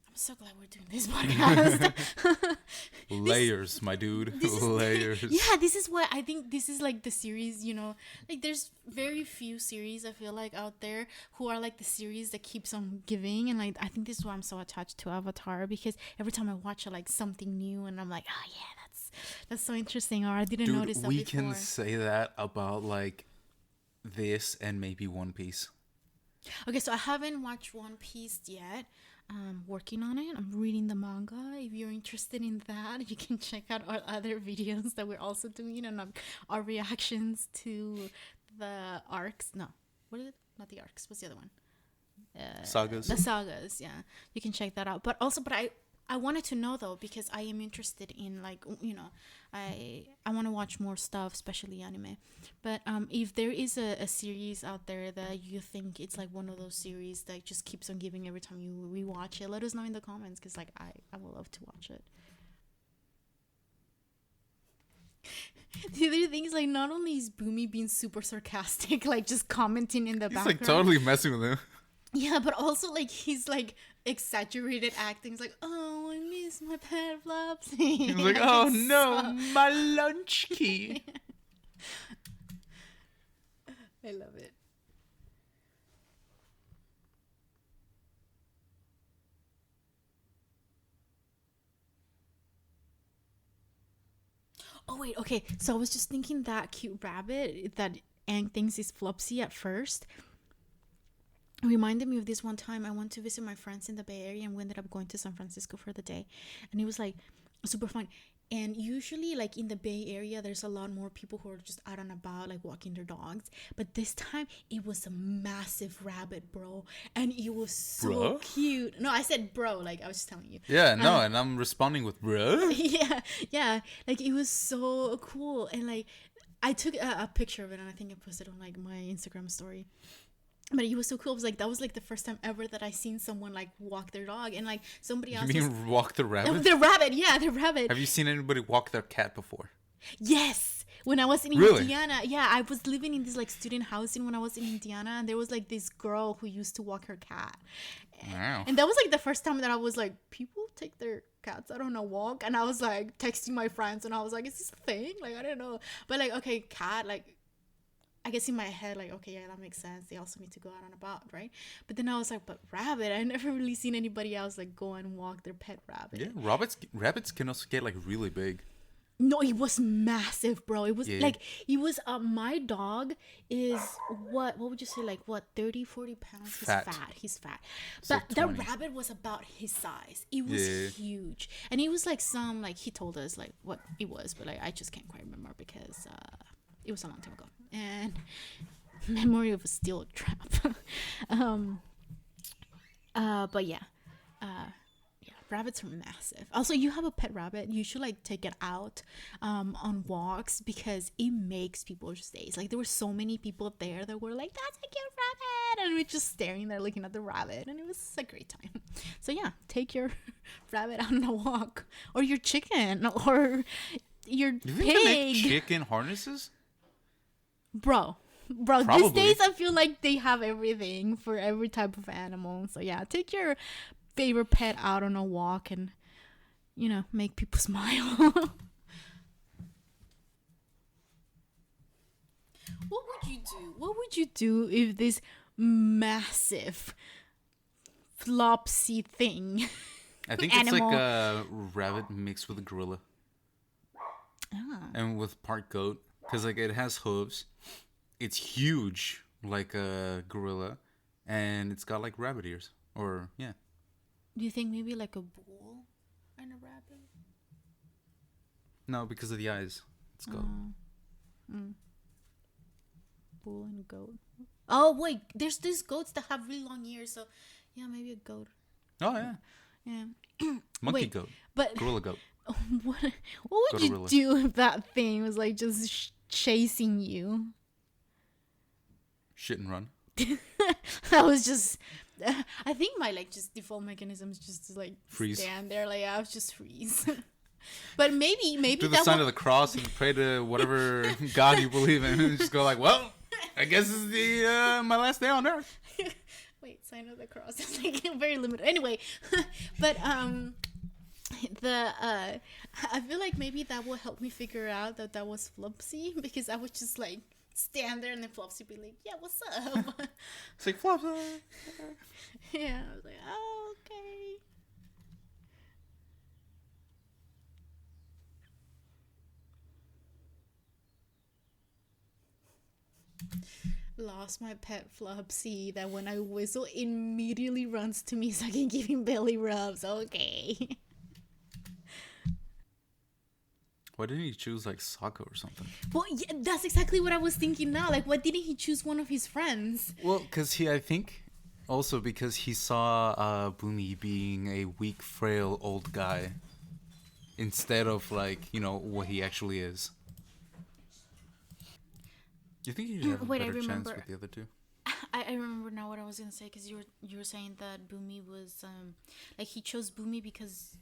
S1: I'm so glad we're doing this podcast.
S2: Layers, my dude. Layers.
S1: Yeah, this is what I think. This is like the series, you know, like there's very few series I feel like out there who are like the series that keeps on giving. And like, I think this is why I'm so attached to Avatar, because every time I watch it, like something new, and I'm like, oh yeah, that's so interesting. Or I didn't notice that
S2: we
S1: before.
S2: can say that about like this and maybe One Piece.
S1: Okay, so I haven't watched One Piece yet. Working on it. I'm reading the manga. If you're interested in that, you can check out our other videos that we're also doing, and our reactions to the arcs. No, what is it? Not the arcs. What's the other one?
S2: Sagas.
S1: The sagas. Yeah, you can check that out. But I wanted to know though, because I am interested in, like, you know, I want to watch more stuff, especially anime. But if there is a series out there that you think it's like one of those series that just keeps on giving every time you rewatch it, let us know in the comments, because like I would love to watch it. The other thing is, like, not only is Boomy being super sarcastic, like just commenting in the background.
S2: He's like totally messing with him.
S1: Yeah, but also like he's like exaggerated acting. He's like, oh, I miss my pet Flopsy.
S2: He's like, oh no, my lunch key.
S1: I love it. Oh wait, okay. So I was just thinking that cute rabbit that Aang thinks is Flopsy at first reminded me of this one time I went to visit my friends in the Bay Area, and we ended up going to San Francisco for the day, and it was like super fun. And usually, like, in the Bay Area, there's a lot more people who are just out and about, like walking their dogs, but this time it was a massive rabbit, bro, and it was so cute. No, I said bro, like I was just telling you.
S2: Yeah, no, and I'm responding with bro.
S1: yeah, like it was so cool. And like I took a picture of it, and I think I posted on like my Instagram story. But it was so cool. It was like, that was like the first time ever that I seen someone like walk their dog, and like somebody else.
S2: You mean walk the rabbit?
S1: The rabbit, yeah, the rabbit.
S2: Have you seen anybody walk their cat before?
S1: Yes. When I was in Indiana, yeah, I was living in this like student housing when I was in Indiana, and there was like this girl who used to walk her cat.
S2: Wow.
S1: And that was like the first time that I was like, people take their cats out on a walk, and I was like texting my friends, and I was like, is this a thing? Like, I don't know, but like, okay, cat, like, I guess in my head, like, okay, yeah, that makes sense. They also need to go out and about, right? But then I was like, but rabbit, I never really seen anybody else like go and walk their pet rabbit.
S2: Yeah, rabbits can also get like really big.
S1: No, it was massive, bro. It was like, it was, my dog is what would you say, like what, 30-40 pounds? He's fat. But the rabbit was about his size. It was huge. And it was like some, like, he told us like what it was, but like I just can't quite remember, because it was a long time ago, and memory of a steel trap. But yeah, rabbits are massive. Also, you have a pet rabbit, you should like take it out on walks, because it makes people's days. Like, there were so many people there that were like, that's a cute rabbit, and we're just staring there looking at the rabbit, and it was a great time. So yeah, take your rabbit out on a walk, or your chicken, or your pig.
S2: You think they make chicken harnesses?
S1: Bro,
S2: Probably.
S1: These days I feel like they have everything for every type of animal. So yeah, take your favorite pet out on a walk and, you know, make people smile. What would you do? What would you do if this massive Flopsy thing,
S2: I think it's like a rabbit mixed with a gorilla. And with part goat, because like it has hooves. It's huge, like a gorilla, and it's got like rabbit ears. Or yeah.
S1: Do you think maybe like a bull and a rabbit?
S2: No, because of the eyes. It's goat.
S1: Bull and goat. Oh wait, there's these goats that have really long ears, so yeah, maybe a goat.
S2: Oh yeah.
S1: Yeah.
S2: Monkey goat.
S1: But
S2: gorilla goat.
S1: What would you do if that thing was like just chasing you?
S2: Shit and run.
S1: That was just I think my like just default mechanism is just to like
S2: Freeze.
S1: stand there, like I'll just freeze. But maybe
S2: Do the
S1: that
S2: sign
S1: will...
S2: of the cross and pray to whatever God you believe in, and just go like, well, I guess this is the my last day on earth.
S1: Wait, sign of the cross is like very limited. Anyway, but I feel like maybe that will help me figure out that was Flopsy, because I would just like stand there and then Flopsy be like, yeah, what's up?
S2: It's like flops.
S1: Yeah, I was like, oh, okay. Lost my pet Flopsy that when I whistle immediately runs to me so I can give him belly rubs. Okay.
S2: Why didn't he choose like Sokka or something?
S1: Well, yeah, that's exactly what I was thinking now. Like, why didn't he choose one of his friends?
S2: Well, because I think, also because he saw Boomy being a weak, frail old guy, instead of like, what he actually is. Do you think he'd have a better chance with the other two?
S1: I remember now what I was gonna say, because you were saying that Boomy was like he chose Boomy because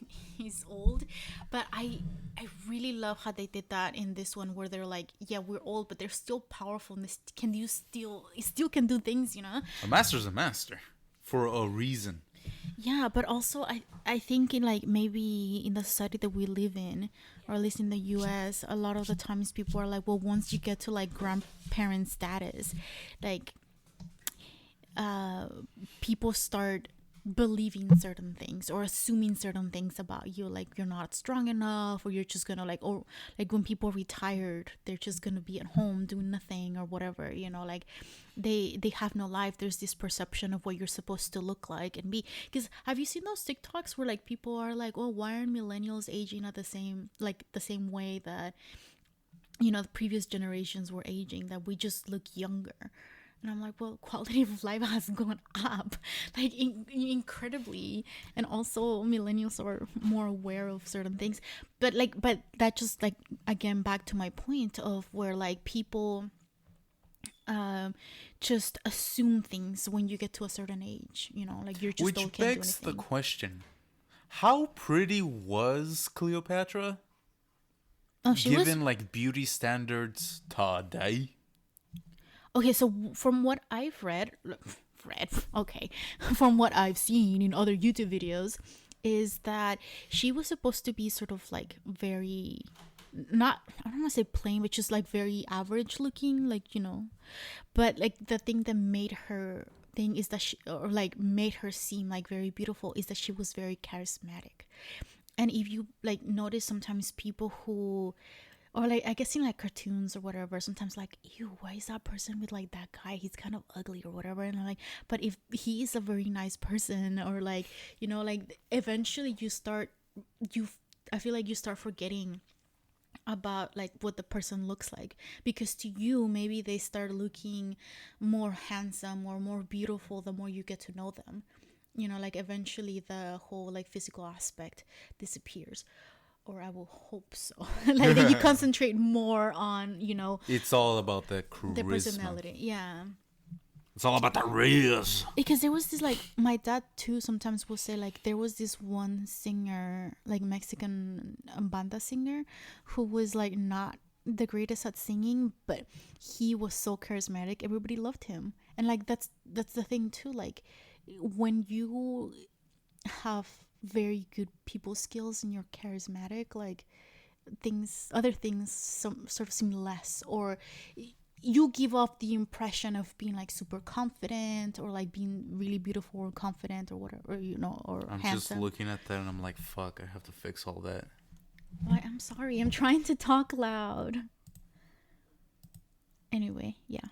S1: he's old, but I really love how they did that in this one, where they're like, yeah, we're old, but they're still powerful and they still can do things,
S2: A master's a master for a reason.
S1: Yeah, but also I think in like maybe in the society that we live in, or at least in the US, a lot of the times people are like, well, once you get to like grandparent status, like people start believing certain things or assuming certain things about you, like you're not strong enough, or you're just gonna like, or like when people are retired, they're just gonna be at home doing nothing or whatever, like they have no life. There's this perception of what you're supposed to look like and be. Because have you seen those TikToks where like people are like, oh, why aren't millennials aging at the same way that the previous generations were aging, that we just look younger? And I'm like, well, quality of life has gone up, like incredibly. And also millennials are more aware of certain things. But that just like, again, back to my point of where like people just assume things when you get to a certain age, like you're just
S2: Which begs the question, how pretty was Cleopatra? Oh, given like beauty standards today?
S1: Okay, so from what I've read, okay, from what I've seen in other YouTube videos, is that she was supposed to be sort of like very, not, I don't want to say plain, but just like very average looking, like, but like the thing that made her thing is that she, or like made her seem like very beautiful, is that she was very charismatic. And if you like notice, sometimes people who, or like, I guess in like cartoons or whatever, sometimes like, ew, why is that person with like that guy? He's kind of ugly or whatever. And I'm like, but if he is a very nice person, or like, like eventually I feel like you start forgetting about like what the person looks like, because to you, maybe they start looking more handsome or more beautiful the more you get to know them. Like eventually the whole like physical aspect disappears. Or I will hope so. Like that you concentrate more on,
S2: it's all about the charisma.
S1: The personality. Yeah.
S2: It's all about the race.
S1: Because there was this like, my dad too sometimes will say like, there was this one singer, like Mexican banda singer, who was like not the greatest at singing, but he was so charismatic. Everybody loved him. And like that's the thing too. Like when you have very good people skills and you're charismatic, like other things sort of seem less, or you give off the impression of being like super confident, or like being really beautiful or confident or whatever, or
S2: I'm
S1: handsome.
S2: Just looking at that and I'm like, fuck, I have to fix all that.
S1: I'm sorry, I'm trying to talk loud. Anyway, yeah,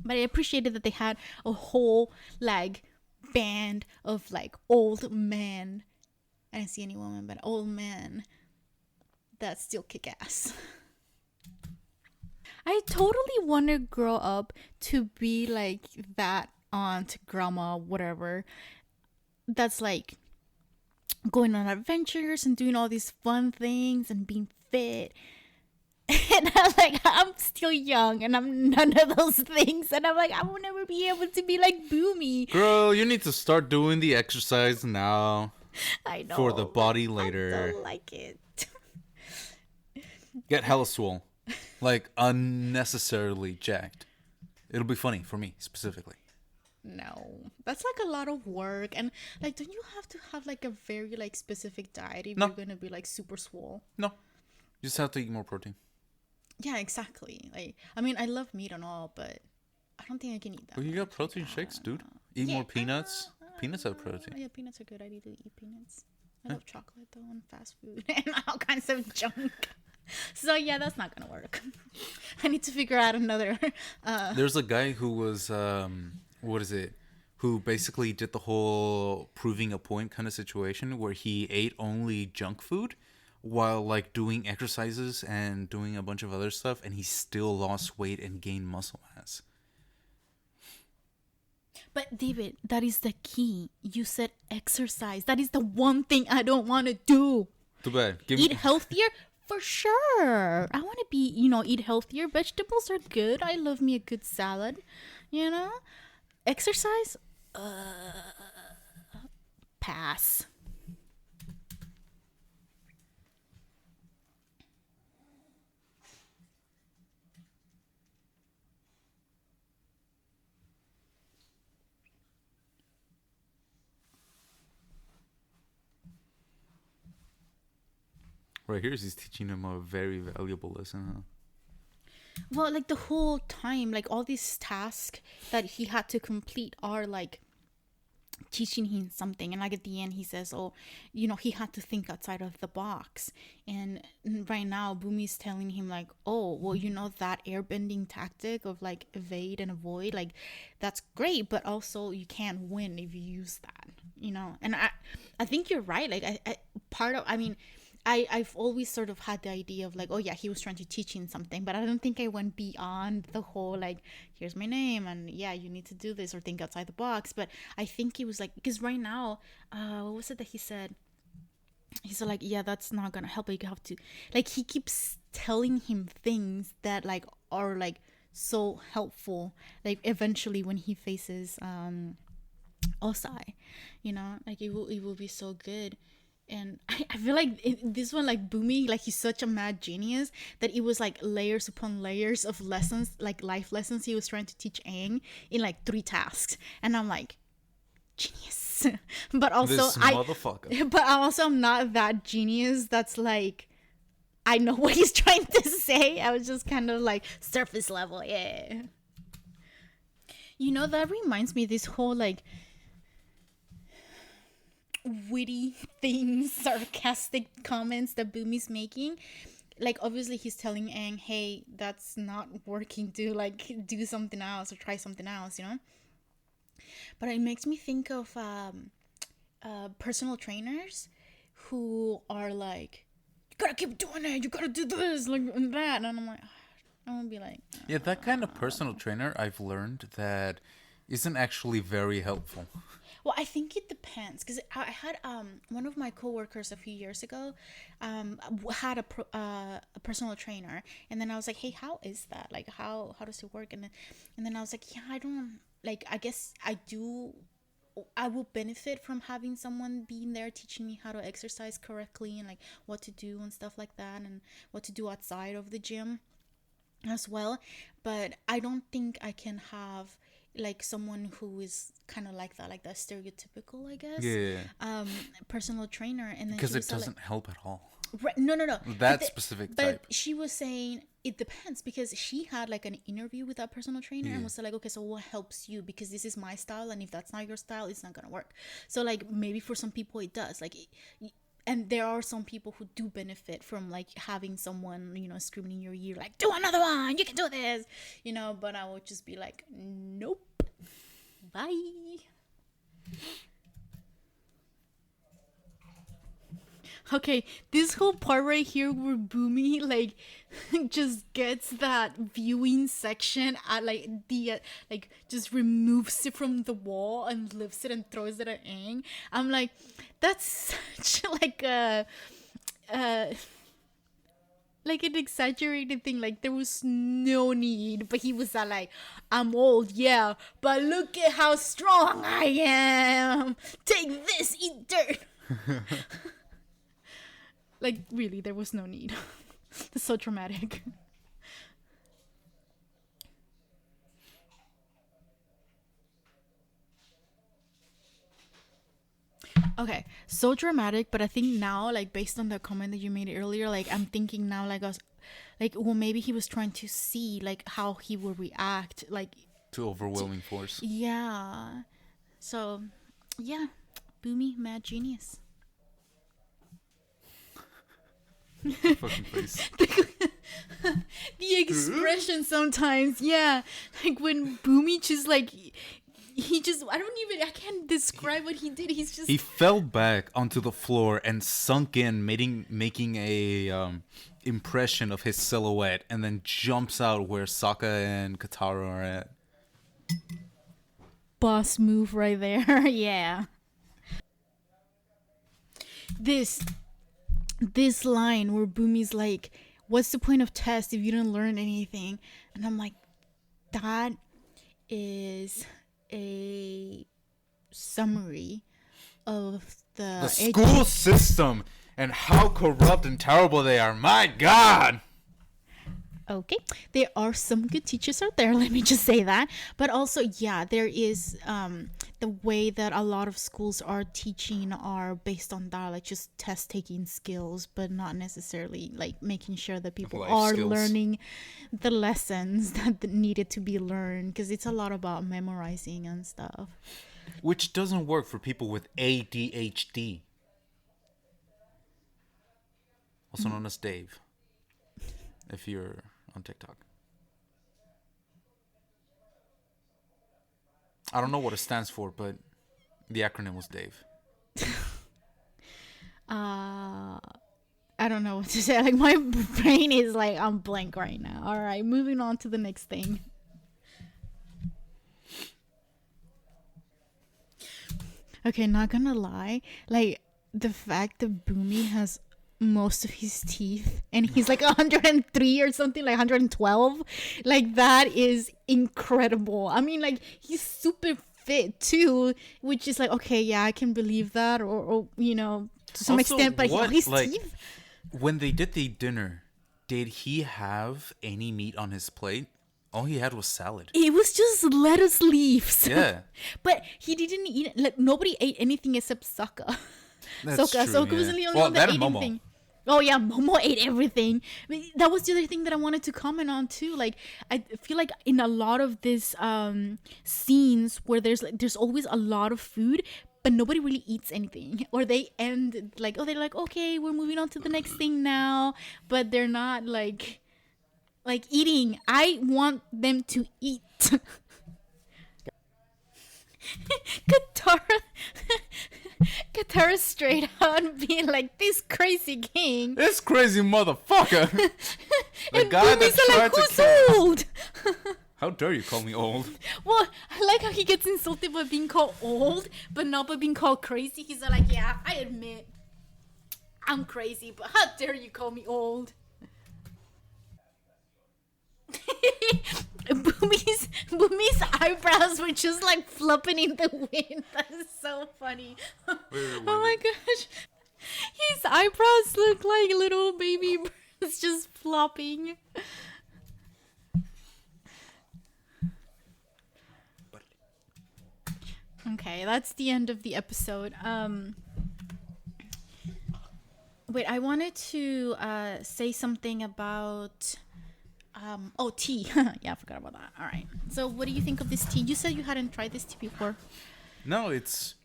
S1: but I appreciated that they had a whole like band of like old men. I didn't see any women, but old men that still kick ass. I totally want to grow up to be like that aunt, grandma, whatever, that's like going on adventures and doing all these fun things and being fit And I'm like, I'm still young and I'm none of those things. And I'm like, I will never be able to be like Boomy.
S2: Girl, you need to start doing the exercise now
S1: I know.
S2: for the body
S1: I
S2: later.
S1: don't like it.
S2: Get hella swole. Like, unnecessarily jacked. It'll be funny for me, specifically.
S1: No, that's like a lot of work. And like, don't you have to have like a very like specific diet if
S2: No.
S1: you're gonna be like super swole?
S2: No. You just have to eat more protein.
S1: Yeah, exactly. Like, I mean, I love meat and all, but I don't think I can eat that.
S2: Well, you got
S1: much.
S2: protein shakes, dude. Eat more peanuts. Peanuts have protein.
S1: Yeah, peanuts are good. I need to eat peanuts. I love chocolate though, and fast food and all kinds of junk. So yeah, that's not gonna work. I need to figure out another.
S2: There's a guy who was, who basically did the whole proving a point kind of situation where he ate only junk food while like doing exercises and doing a bunch of other stuff, and he still lost weight and gained muscle mass.
S1: But David, that is the key. You said exercise. That is the one thing I don't want to do.
S2: Too bad.
S1: Eat healthier? For sure. I want to be, eat healthier. Vegetables are good. I love me a good salad, Exercise? Pass.
S2: Right here, he's teaching him a very valuable lesson, huh?
S1: Well, like the whole time, like all these tasks that he had to complete are like teaching him something. And like at the end, he says, oh, he had to think outside of the box. And right now, Boomy's telling him like, oh, well, that airbending tactic of like evade and avoid, like that's great, but also you can't win if you use that, And I think you're right. Like I've always sort of had the idea of like, oh yeah, he was trying to teach him something, but I don't think I went beyond the whole like, here's my name and yeah, you need to do this or think outside the box. But I think it was like, because right now, what was it that he said? He said like, yeah, that's not gonna help. You have to, like, he keeps telling him things that like are like so helpful. Like eventually when he faces Osai, like it will be so good. And I feel like this one, like Boomy, like he's such a mad genius that it was like layers upon layers of lessons, like life lessons he was trying to teach Aang in like 3 tasks. And I'm like, genius. But also
S2: This motherfucker.
S1: But also I'm not that genius that's like, I know what he's trying to say. I was just kind of like surface level, yeah. That reminds me of this whole like witty things, sarcastic comments that Boomy's making. Like obviously he's telling Aang, hey, that's not working, do something else or try something else, But it makes me think of personal trainers who are like, you gotta keep doing it, you gotta do this, like and that, and I'm like, I'm gonna be like,
S2: yeah, that kind of personal trainer, I've learned that isn't actually very helpful.
S1: Well, I think it depends, because I had one of my coworkers a few years ago had a personal trainer, and then I was like, hey, how is that? Like, how does it work? And then I was like, yeah, I don't, like, I guess I will benefit from having someone being there teaching me how to exercise correctly and like what to do and stuff like that, and what to do outside of the gym as well. But I don't think I can have like someone who is kind of like that stereotypical, I guess, personal trainer. And then
S2: because it doesn't help at all.
S1: Right, no
S2: that specific type.
S1: But she was saying it depends, because she had like an interview with that personal trainer and was like, okay, so what helps you, because this is my style, and if that's not your style, it's not gonna work. So like maybe for some people it does, like and there are some people who do benefit from like having someone, screaming in your ear like, do another one, you can do this, but I would just be like, nope, bye. Okay, this whole part right here where Boomy like just gets that viewing section at like the like just removes it from the wall and lifts it and throws it at Aang. I'm like, that's such like a like an exaggerated thing. Like there was no need, but he was like, "I'm old, yeah, but look at how strong I am. Take this, eat dirt." Like really, there was no need. It's so dramatic. Okay, so dramatic, but I think now, like based on the comment that you made earlier, like I'm thinking now, like us, like well, maybe he was trying to see like how he would react, like
S2: To overwhelming force.
S1: yeah. So, yeah, Boomy, mad genius.
S2: Fucking face.
S1: The expression sometimes, yeah, like when Boomy just like he just I can't describe what he did. He's just
S2: He fell back onto the floor and sunk in, making a impression of his silhouette, and then jumps out where Sokka and Katara are at.
S1: boss move right there. Yeah. This line where Boomy's like, "What's the point of test if you don't learn anything?" And I'm like, that is a summary of
S2: The school system and how corrupt and terrible they are. My God!
S1: Okay, there are some good teachers out there, let me just say that, but also yeah, there is the way that a lot of schools are teaching are based on that, like just test taking skills, but not necessarily like making sure that people
S2: Life
S1: are
S2: skills.
S1: learning the lessons that needed to be learned, because it's a lot about memorizing and stuff.
S2: Which doesn't work for people with ADHD. Also known as Dave. If you're on TikTok. I don't know what it stands for, but the acronym was Dave.
S1: I don't know what to say. Like my brain is like I'm blank right now. All right, moving on to the next thing. Okay, not gonna lie. Like the fact that Boomy has most of his teeth and he's like 103 or something, like 112, like that is incredible. I mean, like he's super fit too, which is like, okay, yeah, I can believe that, or you know, to some
S2: Also,
S1: extent, but
S2: what,
S1: his
S2: like,
S1: teeth.
S2: when they did the dinner, did he have any meat on his plate? All he had was salad.
S1: It was just lettuce leaves.
S2: Yeah.
S1: But he didn't eat. Like nobody ate anything except Sokka.
S2: That's true,
S1: Sokka was
S2: yeah.
S1: the only
S2: Well,
S1: one
S2: that
S1: that
S2: and
S1: ate
S2: Momo.
S1: anything. Oh yeah, Momo ate everything. But that was the other thing that I wanted to comment on too. Like I feel like in a lot of this scenes where there's always a lot of food, but nobody really eats anything, or they end like, oh, they're like, okay, we're moving on to the next thing now, but they're not like eating. I want them to eat. Katara Katara straight out being like, this crazy king.
S2: This crazy motherfucker. The
S1: And
S2: guy that
S1: Boomy's
S2: tried
S1: like,
S2: to
S1: who's
S2: kill.
S1: old?
S2: How dare you call me old?
S1: Well, I like how he gets insulted by being called old, but not by being called crazy. He's like, yeah, I admit I'm crazy, but how dare you call me old? Boomy's eyebrows were just like flopping in the wind. That is so funny.
S2: wait,
S1: Oh my gosh. His eyebrows look like little baby birds just flopping. Okay, that's the end of the episode. Wait, I wanted to say something about tea. Yeah, I forgot about that. All right. So, what do you think of this tea? You said you hadn't tried this tea before.
S2: No, it's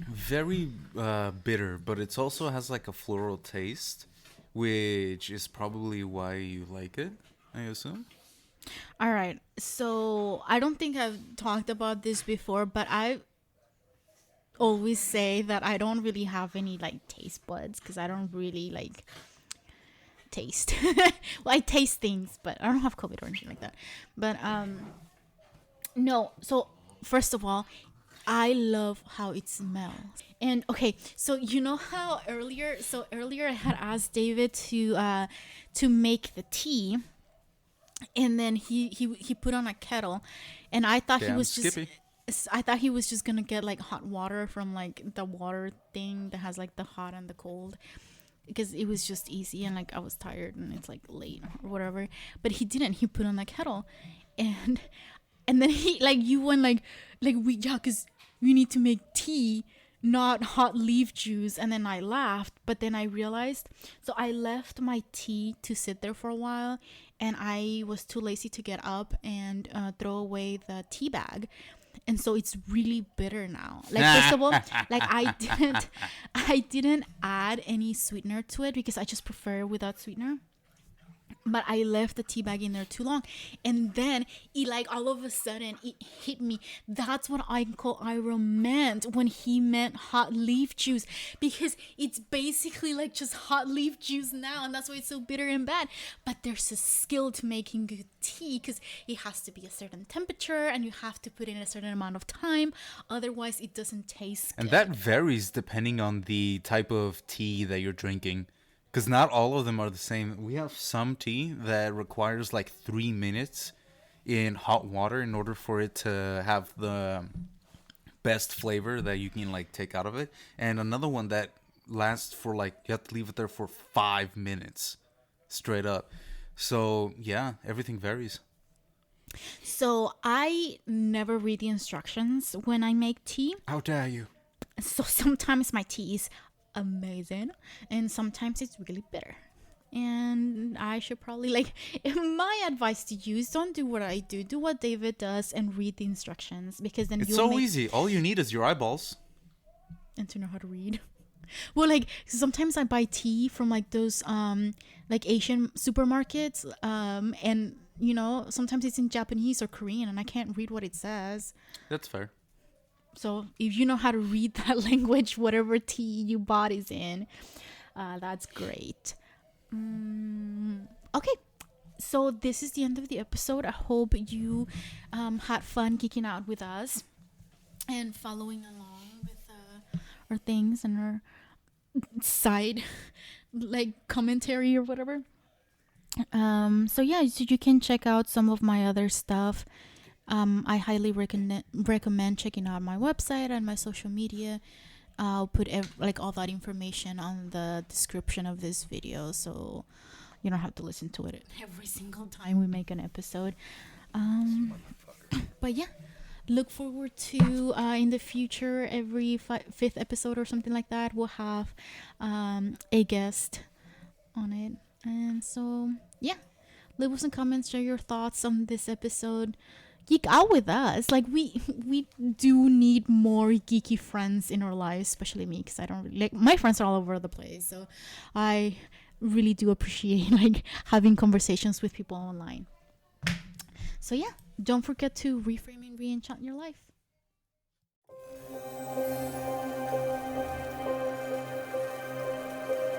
S2: very bitter, but it also has like a floral taste, which is probably why you like it, I assume.
S1: All right. So, I don't think I've talked about this before, but I always say that I don't really have any like taste buds because I don't really like taste. Well, I taste things, but I don't have COVID or anything like that. But no. So first of all, I love how it smells. And okay, so you know how earlier I had asked David to make the tea, and then he put on a kettle, and I thought he
S2: Damn
S1: was just
S2: Skippy.
S1: I thought he was just gonna get like hot water from like the water thing that has like the hot and the cold, because it was just easy, and like I was tired and it's like late or whatever. But he didn't. He put on the kettle, and then he like you went like we yeah, because we need to make tea, not hot leaf juice. And then I laughed, but then I realized, so I left my tea to sit there for a while, and I was too lazy to get up and throw away the tea bag, and so it's really bitter now. Like, first of all, like I didn't add any sweetener to it because I just prefer without sweetener. But I left the tea bag in there too long, and then it like all of a sudden it hit me. That's what Ira meant when he meant hot leaf juice, because it's basically like just hot leaf juice now, and that's why it's so bitter and bad. But there's a skill to making good tea, because it has to be a certain temperature and you have to put in a certain amount of time, otherwise it doesn't taste
S2: And
S1: good.
S2: that varies depending on the type of tea that you're drinking. Because not all of them are the same. We have some tea that requires like 3 minutes in hot water in order for it to have the best flavor that you can like take out of it. And another one that lasts for like, you have to leave it there for 5 minutes straight up. So yeah, everything varies.
S1: So I never read the instructions when I make tea.
S2: How dare you?
S1: So sometimes my tea is amazing, and sometimes it's really bitter. And I should probably like my advice to you is don't do what I do. Do what David does and read the instructions, because then
S2: It's
S1: you'll
S2: so easy. All you need is your eyeballs.
S1: and to know how to read. Well, like sometimes I buy tea from like those like Asian supermarkets, and you know sometimes it's in Japanese or Korean, and I can't read what it says.
S2: That's fair.
S1: So if you know how to read that language, whatever tea you bought is in, that's great. Okay, so this is the end of the episode. I hope you had fun geeking out with us and following along with our things and our side like commentary or whatever. So yeah, so you can check out some of my other stuff. I highly recommend checking out my website and my social media. I'll put like all that information on the description of this video, so you don't have to listen to it every single time we make an episode. But yeah, look forward to in the future, every fifth episode or something like that, we'll have a guest on it. And so yeah, leave us some comments, share your thoughts on this episode. Geek out with us. Like we do need more geeky friends in our lives, especially me, because I don't really like, my friends are all over the place, so I really do appreciate like having conversations with people online. So yeah, don't forget to reframe and re-enchant your life.